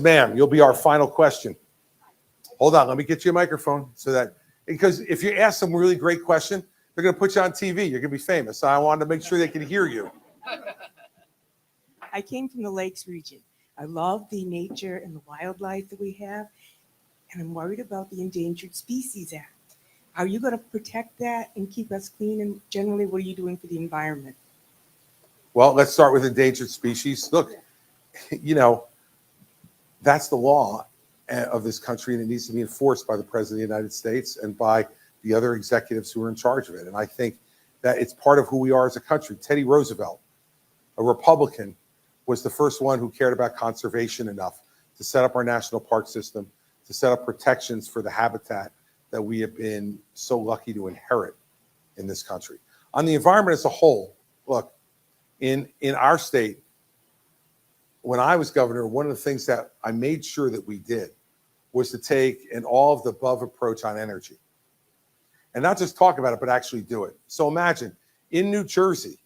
Ma'am, you'll be our final question. Hold on, let me get you a microphone because if you ask some really great question, they're going to put you on TV. You're going to be famous. So I wanted to make sure they can hear you. I came from the Lakes region. I love the nature and the wildlife that we have, and I'm worried about the Endangered Species Act. How are you going to protect that and keep us clean? And generally, what are you doing for the environment? Well, let's start with endangered species. Look, that's the law of this country, and it needs to be enforced by the President of the United States and by the other executives who are in charge of it. And I think that it's part of who we are as a country. Teddy Roosevelt, a Republican, was the first one who cared about conservation enough to set up our national park system, to set up protections for the habitat that we have been so lucky to inherit in this country. On the environment as a whole, look, in our state, when I was governor, one of the things that I made sure that we did was to take an all of the above approach on energy. And not just talk about it, but actually do it. So imagine, in New Jersey,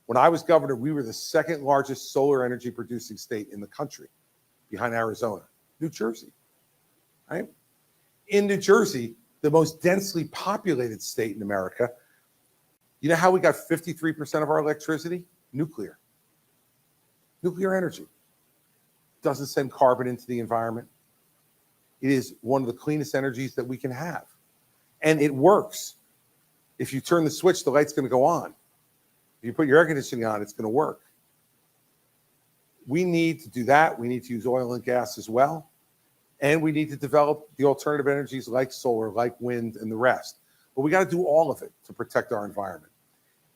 when I was governor, we were the second largest solar energy producing state in the country, behind Arizona. New Jersey, right? In New Jersey, the most densely populated state in America, you know how we got 53% of our electricity? Nuclear. Nuclear energy doesn't send carbon into the environment. It is one of the cleanest energies that we can have. And it works. If you turn the switch, the light's going to go on. If you put your air conditioning on, it's going to work. We need to do that. We need to use oil and gas as well. And we need to develop the alternative energies like solar, like wind, and the rest. But we got to do all of it to protect our environment.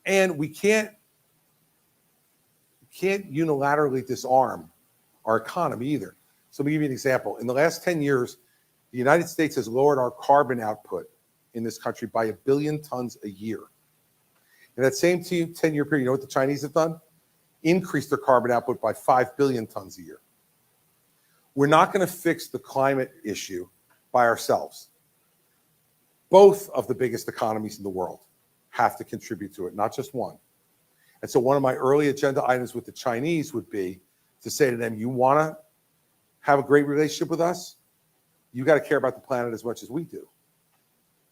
And we can't unilaterally disarm our economy either. So let me give you an example. In the last 10 years, the United States has lowered our carbon output in this country by 1 billion tons a year. In that same 10-year period, you know what the Chinese have done? Increased their carbon output by 5 billion tons a year. We're not going to fix the climate issue by ourselves. Both of the biggest economies in the world have to contribute to it, not just one. And so one of my early agenda items with the Chinese would be to say to them, you want to have a great relationship with us? You got to care about the planet as much as we do.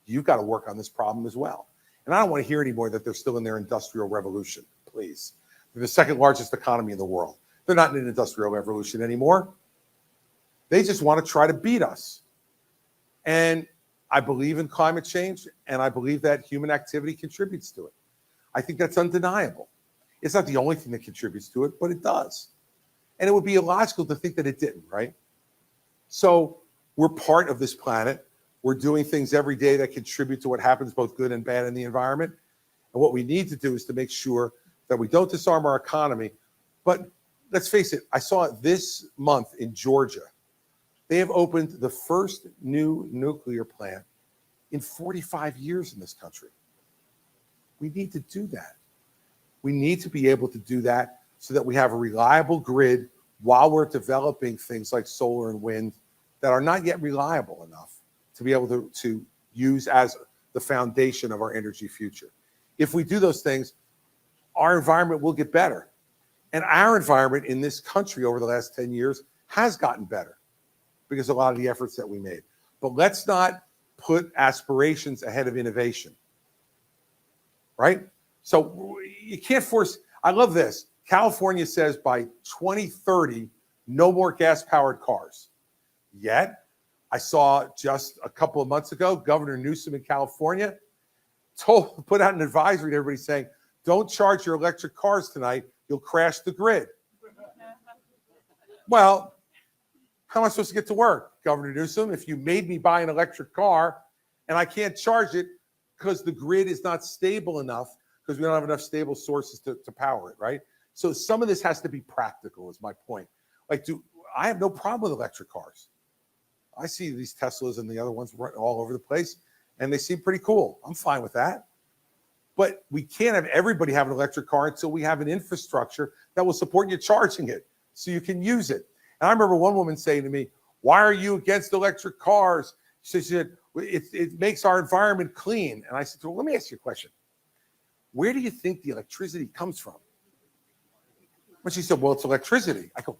You've got to work on this problem as well. And I don't want to hear anymore that they're still in their industrial revolution, please. They're the second largest economy in the world. They're not in an industrial revolution anymore. They just want to try to beat us. And I believe in climate change, and I believe that human activity contributes to it. I think that's undeniable. It's not the only thing that contributes to it, but it does. And it would be illogical to think that it didn't, right? So we're part of this planet. We're doing things every day that contribute to what happens, both good and bad, in the environment. And what we need to do is to make sure that we don't disarm our economy. But let's face it, I saw it this month in Georgia. They have opened the first new nuclear plant in 45 years in this country. We need to do that. We need to be able to do that so that we have a reliable grid while we're developing things like solar and wind that are not yet reliable enough to be able to use as the foundation of our energy future. If we do those things, our environment will get better. And our environment in this country over the last 10 years has gotten better because of a lot of the efforts that we made. But let's not put aspirations ahead of innovation, right? So you can't force, I love this. California says by 2030, no more gas-powered cars. Yet, I saw just a couple of months ago, Governor Newsom in California put out an advisory to everybody saying, don't charge your electric cars tonight, you'll crash the grid. Well, how am I supposed to get to work, Governor Newsom, if you made me buy an electric car and I can't charge it because the grid is not stable enough because we don't have enough stable sources to power it, right? So some of this has to be practical is my point. Like, I have no problem with electric cars. I see these Teslas and the other ones running all over the place, and they seem pretty cool. I'm fine with that. But we can't have everybody have an electric car until we have an infrastructure that will support you charging it so you can use it. And I remember one woman saying to me, why are you against electric cars? She said, it makes our environment clean. And I said, well, let me ask you a question. Where do you think the electricity comes from? But she said, well, it's electricity. I go,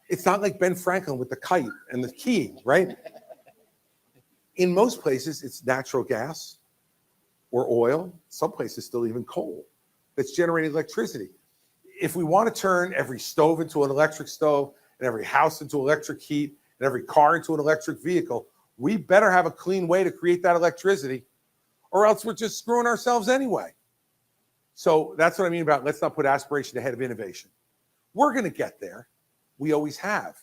It's not like Ben Franklin with the kite and the key, right? In most places, it's natural gas or oil. Some places still even coal that's generating electricity. If we want to turn every stove into an electric stove and every house into electric heat and every car into an electric vehicle, we better have a clean way to create that electricity, or else we're just screwing ourselves anyway. So that's what I mean about let's not put aspiration ahead of innovation. We're going to get there. We always have.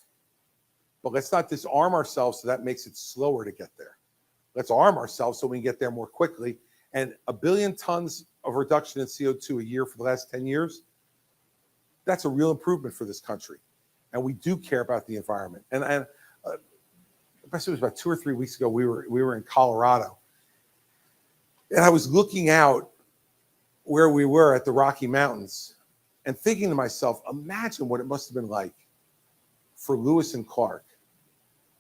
But let's not disarm ourselves so that makes it slower to get there. Let's arm ourselves so we can get there more quickly. And 1 billion tons of reduction in CO2 a year for the last 10 years, that's a real improvement for this country. And we do care about the environment. And it was about 2 or 3 weeks ago, we were in Colorado. And I was looking out where we were at the Rocky Mountains and thinking to myself, imagine what it must have been like for Lewis and Clark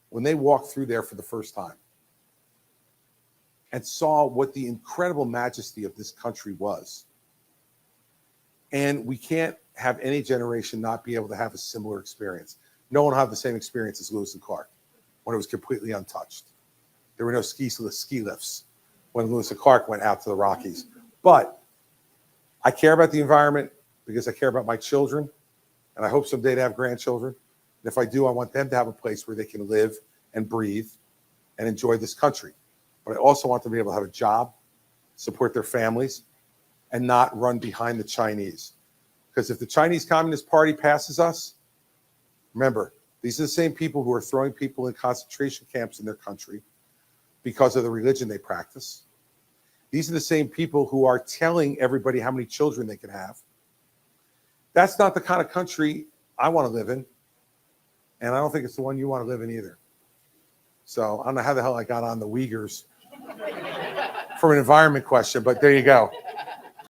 when they walked through there for the first time and saw what the incredible majesty of this country was. And we can't have any generation not be able to have a similar experience. No one will have the same experience as Lewis and Clark when it was completely untouched. There were no ski lifts when Lewis and Clark went out to the Rockies. But I care about the environment because I care about my children, and I hope someday to have grandchildren. And if I do, I want them to have a place where they can live and breathe and enjoy this country. But I also want them to be able to have a job, support their families, and not run behind the Chinese. Because if the Chinese Communist Party passes us, remember, these are the same people who are throwing people in concentration camps in their country because of the religion they practice. These are the same people who are telling everybody how many children they can have. That's not the kind of country I want to live in. And I don't think it's the one you want to live in either. So I don't know how the hell I got on the Uyghurs from an environment question, but there you go.